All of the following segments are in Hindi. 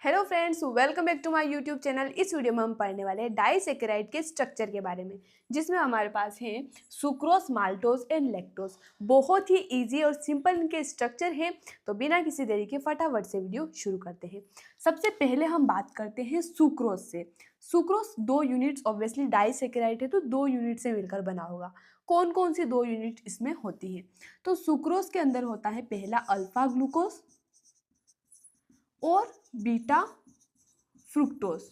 Hello friends, welcome back to my YouTube channel. इस वीडियो में हम पढ़ने वाले हैं डाइसैकेराइड के स्ट्रक्चर के बारे में, जिसमें हमारे पास है सुक्रोज, माल्टोज एंड लैक्टोज। बहुत ही इजी और सिंपल इनके स्ट्रक्चर हैं। तो बिना किसी देरी के फटाफट से वीडियो शुरू करते हैं। सबसे पहले हम बात करते हैं सुक्रोज से। सुक्रोज दो यूनिट्स, ऑब्वियसली डाइसैकेराइड है तो दो यूनिट से मिलकर बना होगा। कौन कौन सी दो यूनिट इसमें होती है? तो सुक्रोज के अंदर होता है पहला अल्फा ग्लूकोज और बीटा फ्रुक्टोज।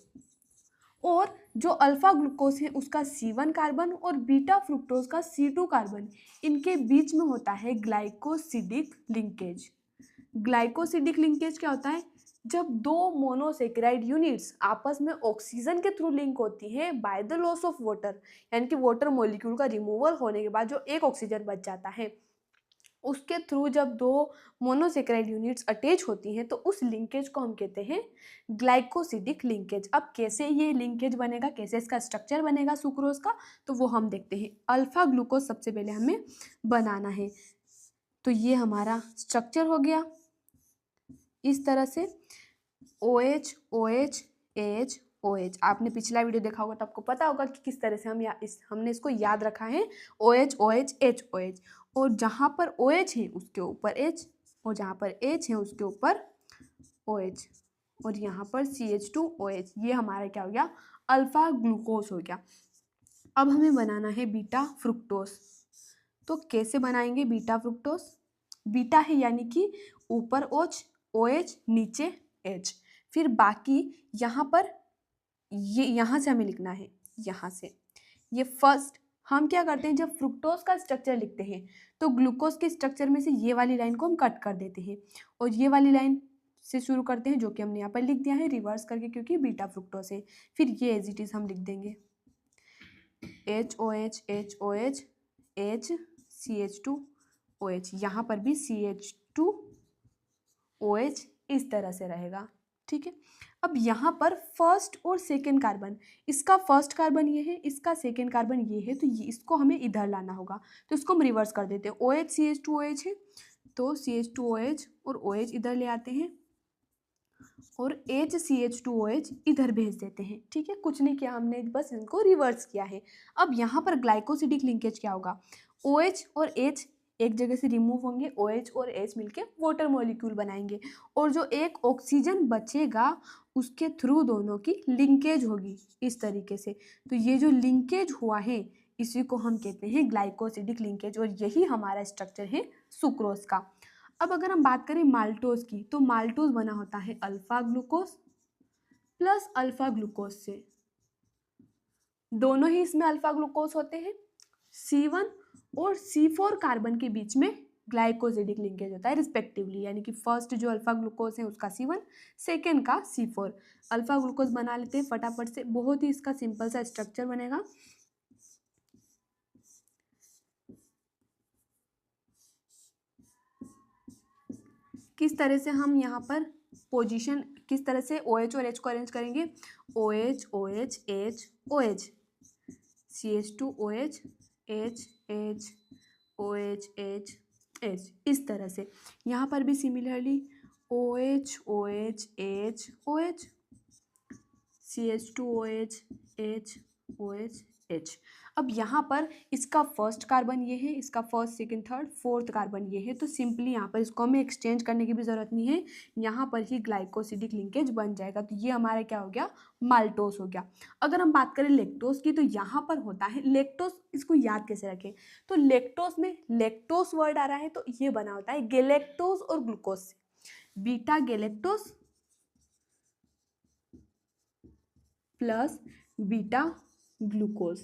और जो अल्फा ग्लूकोज है उसका C1 कार्बन और बीटा फ्रुक्टोज का C2 कार्बन, इनके बीच में होता है ग्लाइकोसिडिक लिंकेज। ग्लाइकोसिडिक लिंकेज क्या होता है? जब दो मोनोसेकेराइड यूनिट्स आपस में ऑक्सीजन के थ्रू लिंक होती है by the loss of water, यानी कि वाटर मॉलिक्यूल का रिमूवल होने के बाद जो एक ऑक्सीजन बच जाता है, उसके थ्रू जब दो मोनोसेकेराइड यूनिट्स अटैच होती हैं तो उस लिंकेज को हम कहते हैं ग्लाइकोसिडिक लिंकेज। अब कैसे ये लिंकेज बनेगा, कैसे इसका स्ट्रक्चर बनेगा सुक्रोज का, तो वो हम देखते हैं। अल्फा ग्लूकोज सबसे पहले हमें बनाना है। तो ये हमारा स्ट्रक्चर हो गया इस तरह से OH OH AH OH। आपने पिछला वीडियो देखा होगा तो आपको पता होगा कि किस तरह से हमने इसको याद रखा है OH OH H OH। और जहाँ पर OH है उसके ऊपर H, और जहाँ पर H है उसके ऊपर OH, और यहाँ पर CH2OH। ये हमारा क्या हो गया? अल्फा ग्लूकोज हो गया। अब हमें बनाना है बीटा फ्रुक्टोज। तो कैसे बनाएंगे बीटा फ्रुक्टोज? बीटा है यानी कि ऊपर OH नीचे H, फिर बाकी यहाँ पर ये यहाँ से हमें लिखना है, यहाँ से ये फर्स्ट। हम क्या करते हैं, जब फ्रुक्टोज का स्ट्रक्चर लिखते हैं तो ग्लूकोज के स्ट्रक्चर में से ये वाली लाइन को हम कट कर देते हैं और ये वाली लाइन से शुरू करते हैं, जो कि हमने यहाँ पर लिख दिया है रिवर्स करके, क्योंकि बीटा फ्रुक्टोज है। फिर ये एज इट इज हम लिख देंगे HOH HOH H CH2OH। यहाँ पर भी CH2OH इस तरह से रहेगा, ठीक है। अब यहाँ पर फर्स्ट और सेकेंड कार्बन, इसका फर्स्ट कार्बन ये है, इसका सेकेंड कार्बन ये है, तो ये इसको हमें इधर लाना होगा। तो इसको हम रिवर्स कर देते हैं। OH CH2OH है तो CH2OH और OH इधर ले आते हैं और HCH2OH इधर भेज देते हैं, ठीक है। कुछ नहीं किया हमने, बस इनको रिवर्स किया है। अब यहाँ पर ग्लाइकोसिडिक लिंकेज क्या होगा? OH और H एक जगह से रिमूव होंगे, OH और H मिलके वाटर मॉलिक्यूल बनाएंगे, और जो एक ऑक्सीजन बचेगा उसके थ्रू दोनों की लिंकेज होगी इस तरीके से। तो ये जो लिंकेज हुआ है इसी को हम कहते हैं ग्लाइकोसिडिक लिंकेज, और यही हमारा स्ट्रक्चर है सुक्रोज का। अब अगर हम बात करें माल्टोज की, तो माल्टोज बना होता है alpha glucose plus alpha glucose से। दोनों ही इसमें अल्फा ग्लूकोज होते हैं। C1 और C4 कार्बन के बीच में ग्लाइकोसिडिक लिंकेज होता है रिस्पेक्टिवली, यानी कि फर्स्ट जो अल्फा ग्लूकोज है उसका C1, सेकेंड का C4। अल्फा ग्लूकोज बना लेते हैं फटाफट से, बहुत ही इसका सिंपल सा स्ट्रक्चर बनेगा। किस तरह से हम यहाँ पर पोजीशन, किस तरह से OH और H को अरेंज करेंगे? OH OH H OH CH2OH H H OH H H, इस तरह से। यहाँ पर भी similarly OH OH H OH CH2OH H OH H। अब यहाँ पर इसका फर्स्ट कार्बन ये है, इसका first second third fourth carbon ये है, तो सिंपली यहाँ पर इसको हमें एक्सचेंज करने की भी ज़रूरत नहीं है, यहाँ पर ही ग्लाइकोसिडिक लिंकेज बन जाएगा। तो ये हमारा क्या हो गया? माल्टोस हो गया। अगर हम बात करें लेक्टोस की, तो यहाँ पर होता है लेक्टोस। इसको याद कैसे रखें? तो लेक्टोस में लेक्टोस वर्ड आ रहा है तो ये बना होता है गैलेक्टोज और ग्लूकोज से, beta galactose plus beta glucose.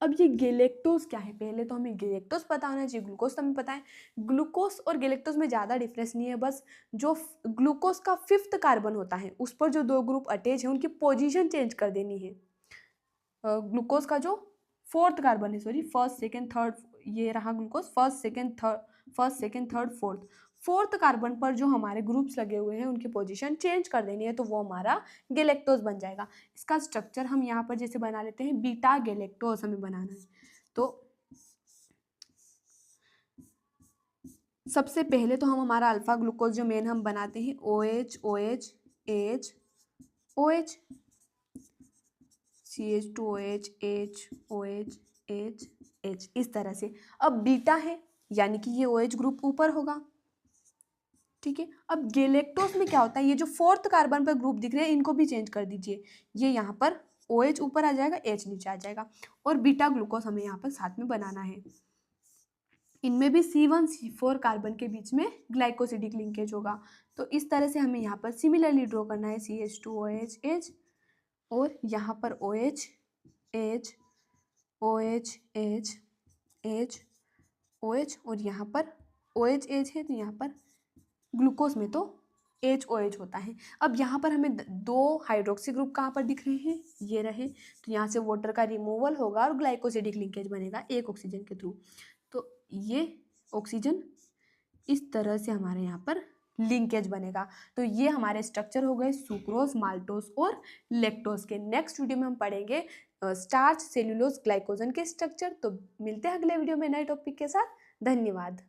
अब ये गैलेक्टोज क्या है? पहले तो हमें गैलेक्टोज पता होना चाहिए, ग्लूकोज तो हमें पता है। ग्लूकोज और गैलेक्टोज में ज़्यादा डिफरेंस नहीं है, बस जो ग्लूकोज का फिफ्थ कार्बन होता है उस पर जो दो ग्रुप अटैच है उनकी पोजीशन चेंज कर देनी है। ग्लूकोज का जो फोर्थ कार्बन है, सॉरी फर्स्ट सेकेंड थर्ड, ये रहा glucose first second third fourth carbon पर जो हमारे ग्रुप्स लगे हुए हैं उनकी पोजीशन चेंज कर देनी है, तो वो हमारा गैलेक्टोज बन जाएगा। इसका स्ट्रक्चर हम यहाँ पर जैसे बना लेते हैं, बीटा गैलेक्टोज हमें बनाना है। तो सबसे पहले तो हम हमारा अल्फा ग्लूकोज जो मेन हम बनाते हैं OH OH H OH, CH2OH, H OH, H H, इस तरह से। अब बीटा है यानी कि ये OH ग्रुप ऊपर होगा, ठीक है। अब गैलेक्टोज में क्या होता है, ये जो फोर्थ कार्बन पर ग्रुप दिख रहे हैं इनको भी चेंज कर दीजिए, ये यहाँ पर OH ऊपर आ जाएगा, H नीचे आ जाएगा, और बीटा ग्लूकोज हमें यहाँ पर साथ में बनाना है। इनमें भी C1 C4 कार्बन के बीच में ग्लाइकोसिडिक लिंकेज होगा। तो इस तरह से हमें यहाँ पर सिमिलरली ड्रॉ करना है CH2OH H, और यहाँ पर OH H OH H H OH, और यहाँ पर OH H है तो यहाँ पर ग्लूकोज में तो HOH होता है। अब यहाँ पर हमें दो हाइड्रोक्सी ग्रुप कहाँ पर दिख रहे हैं, ये रहे, तो यहाँ से वाटर का रिमूवल होगा और ग्लाइकोसिडिक लिंकेज बनेगा एक ऑक्सीजन के थ्रू। तो ये ऑक्सीजन इस तरह से हमारे यहाँ पर लिंकेज बनेगा। तो ये हमारे स्ट्रक्चर हो गए सुक्रोज, माल्टोज और लैक्टोज के। नेक्स्ट वीडियो में हम पढ़ेंगे स्टार्च, सेल्यूलोज, ग्लाइकोजन के स्ट्रक्चर। तो मिलते हैं अगले वीडियो में नए टॉपिक के साथ। धन्यवाद।